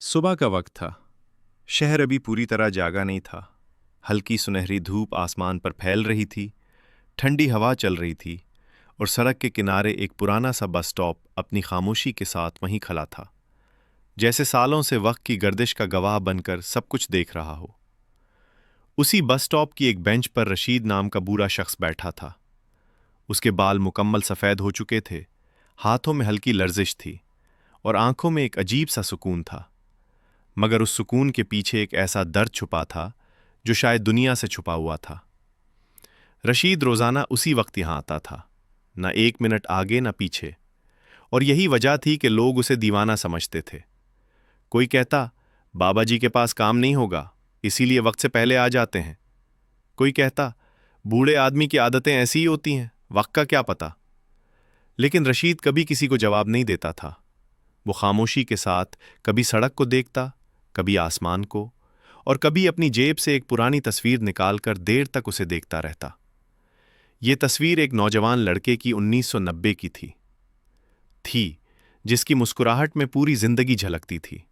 सुबह का वक्त था। शहर अभी पूरी तरह जागा नहीं था। हल्की सुनहरी धूप आसमान पर फैल रही थी, ठंडी हवा चल रही थी और सड़क के किनारे एक पुराना सा बस स्टॉप अपनी खामोशी के साथ वहीं खड़ा था, जैसे सालों से वक्त की गर्दिश का गवाह बनकर सब कुछ देख रहा हो। उसी बस स्टॉप की एक बेंच पर रशीद नाम का बूढ़ा शख्स बैठा था। उसके बाल मुकम्मल सफ़ेद हो चुके थे, हाथों में हल्की लर्जिश थी और आंखों में एक अजीब सा सुकून था। मगर उस सुकून के पीछे एक ऐसा दर्द छुपा था जो शायद दुनिया से छुपा हुआ था। रशीद रोज़ाना उसी वक्त यहाँ आता था, न एक मिनट आगे न पीछे, और यही वजह थी कि लोग उसे दीवाना समझते थे। कोई कहता, बाबा जी के पास काम नहीं होगा, इसीलिए वक्त से पहले आ जाते हैं। कोई कहता, बूढ़े आदमी की आदतें ऐसी ही होती हैं, वक्त का क्या पता। लेकिन रशीद कभी किसी को जवाब नहीं देता था। वो खामोशी के साथ कभी सड़क को देखता, कभी आसमान को, और कभी अपनी जेब से एक पुरानी तस्वीर निकालकर देर तक उसे देखता रहता। ये तस्वीर एक नौजवान लड़के की 1990 की थी जिसकी मुस्कुराहट में पूरी जिंदगी झलकती थी।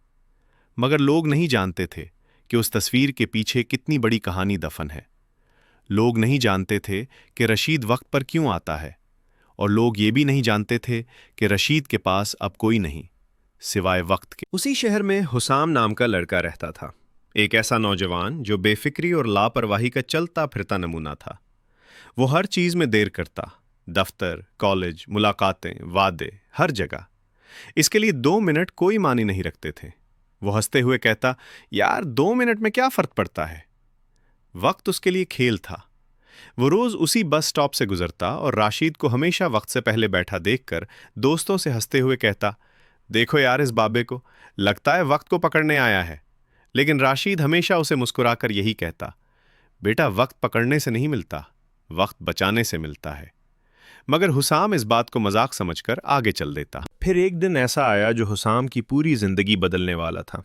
मगर लोग नहीं जानते थे कि उस तस्वीर के पीछे कितनी बड़ी कहानी दफन है। लोग नहीं जानते थे कि रशीद वक्त पर क्यों आता है, और लोग ये भी नहीं जानते थे कि रशीद के पास अब कोई नहीं सिवाय वक्त के। उसी शहर में हुसाम नाम का लड़का रहता था, एक ऐसा नौजवान जो बेफिक्री और लापरवाही का चलता फिरता नमूना था। वो हर चीज में देर करता, दफ्तर, कॉलेज, मुलाकातें, वादे, हर जगह। इसके लिए 2 मिनट कोई मानी नहीं रखते थे। वो हंसते हुए कहता, यार 2 मिनट में क्या फर्क पड़ता है। वक्त उसके लिए खेल था। वो रोज उसी बस स्टॉप से गुजरता और राशिद को हमेशा वक्त से पहले बैठा देखकर दोस्तों से हंसते हुए कहता, देखो यार इस बाबे को, लगता है वक्त को पकड़ने आया है। लेकिन राशिद हमेशा उसे मुस्कुराकर यही कहता, बेटा वक्त पकड़ने से नहीं मिलता, वक्त बचाने से मिलता है। मगर हुसाम इस बात को मजाक समझकर आगे चल देता। फिर एक दिन ऐसा आया जो हुसाम की पूरी जिंदगी बदलने वाला था।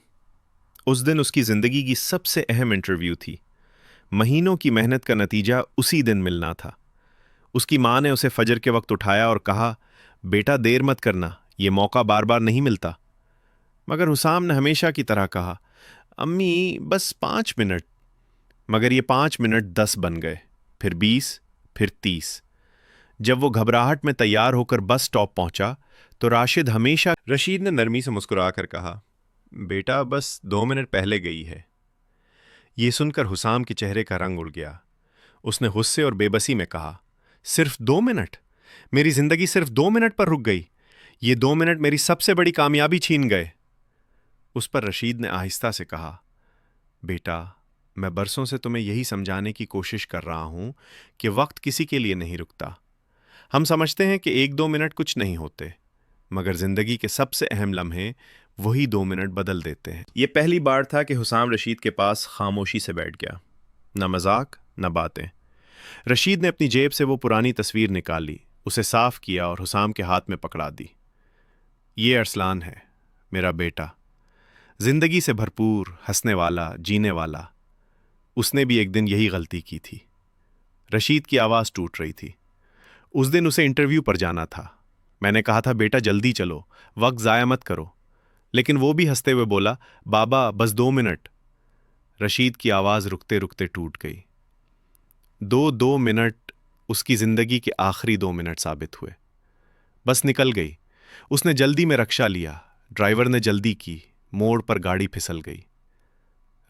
उस दिन उसकी जिंदगी की सबसे अहम इंटरव्यू थी। महीनों की मेहनत का नतीजा उसी दिन मिलना था। उसकी माँ ने उसे फजर के वक्त उठाया और कहा, बेटा देर मत करना, ये मौका बार बार नहीं मिलता। मगर हुसाम ने हमेशा की तरह कहा, अम्मी बस 5 मिनट। मगर ये 5 मिनट 10 बन गए, फिर 20, फिर 30। जब वो घबराहट में तैयार होकर बस स्टॉप पहुंचा तो रशीद ने नरमी से मुस्कुराकर कहा, बेटा बस 2 मिनट पहले गई है। ये सुनकर हुसाम के चेहरे का रंग उड़ गया। उसने गुस्से और बेबसी में कहा, सिर्फ 2 मिनट? मेरी जिंदगी सिर्फ 2 मिनट पर रुक गई। ये 2 मिनट मेरी सबसे बड़ी कामयाबी छीन गए। उस पर रशीद ने आहिस्ता से कहा, बेटा मैं बरसों से तुम्हें यही समझाने की कोशिश कर रहा हूं कि वक्त किसी के लिए नहीं रुकता। हम समझते हैं कि 1-2 मिनट कुछ नहीं होते, मगर जिंदगी के सबसे अहम लम्हे वही 2 मिनट बदल देते हैं। यह पहली बार था कि हुसाम रशीद के पास खामोशी से बैठ गया। न मजाक न बातें। रशीद ने अपनी जेब से वो पुरानी तस्वीर निकाली, उसे साफ किया और हुसाम के हाथ में पकड़ा दी। ये अरसलान है, मेरा बेटा, जिंदगी से भरपूर, हंसने वाला, जीने वाला। उसने भी एक दिन यही गलती की थी। रशीद की आवाज़ टूट रही थी। उस दिन उसे इंटरव्यू पर जाना था। मैंने कहा था, बेटा जल्दी चलो, वक्त ज़ाया मत करो। लेकिन वो भी हंसते हुए बोला, बाबा बस 2 मिनट। रशीद की आवाज़ रुकते रुकते टूट गई। 2 मिनट उसकी ज़िंदगी के आखिरी 2 मिनट साबित हुए। बस निकल गई। उसने जल्दी में रक्षा लिया, ड्राइवर ने जल्दी की, मोड़ पर गाड़ी फिसल गई।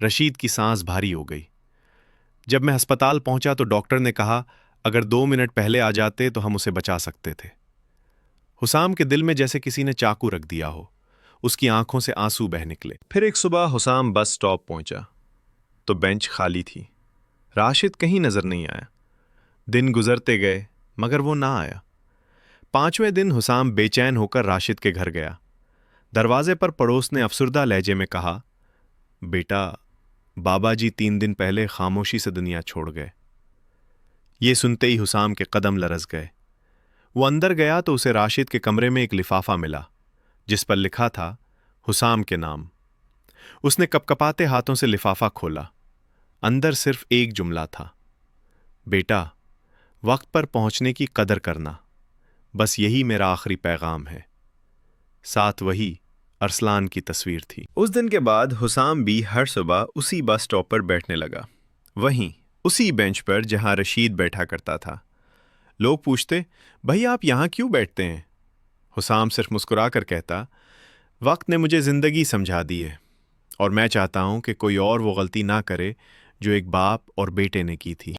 रशीद की सांस भारी हो गई। जब मैं अस्पताल पहुंचा तो डॉक्टर ने कहा, अगर 2 मिनट पहले आ जाते तो हम उसे बचा सकते थे। हुसाम के दिल में जैसे किसी ने चाकू रख दिया हो। उसकी आंखों से आंसू बह निकले। फिर एक सुबह हुसाम बस स्टॉप पहुंचा तो बेंच खाली थी। राशिद कहीं नजर नहीं आया। दिन गुजरते गए मगर वो ना आया। 5वें दिन हुसाम बेचैन होकर राशिद के घर गया। दरवाजे पर पड़ोस ने अफसुर्दा लहजे में कहा, बेटा बाबा जी 3 दिन पहले खामोशी से दुनिया छोड़ गए। ये सुनते ही हुसाम के कदम लरस गए। वो अंदर गया तो उसे राशिद के कमरे में एक लिफाफा मिला जिस पर लिखा था हुसाम के नाम। उसने कपकपाते हाथों से लिफाफा खोला। अंदर सिर्फ एक जुमला था, बेटा वक्त पर पहुंचने की कदर करना, बस यही मेरा आखिरी पैगाम है। साथ वही अरसलान की तस्वीर थी। उस दिन के बाद हुसाम भी हर सुबह उसी बस स्टॉप पर बैठने लगा, वहीं उसी बेंच पर जहां रशीद बैठा करता था। लोग पूछते, भाई आप यहाँ क्यों बैठते हैं? हुसाम सिर्फ मुस्कुरा कर कहता, वक्त ने मुझे ज़िंदगी समझा दी है और मैं चाहता हूँ कि कोई और वो गलती ना करे जो एक बाप और बेटे ने की थी।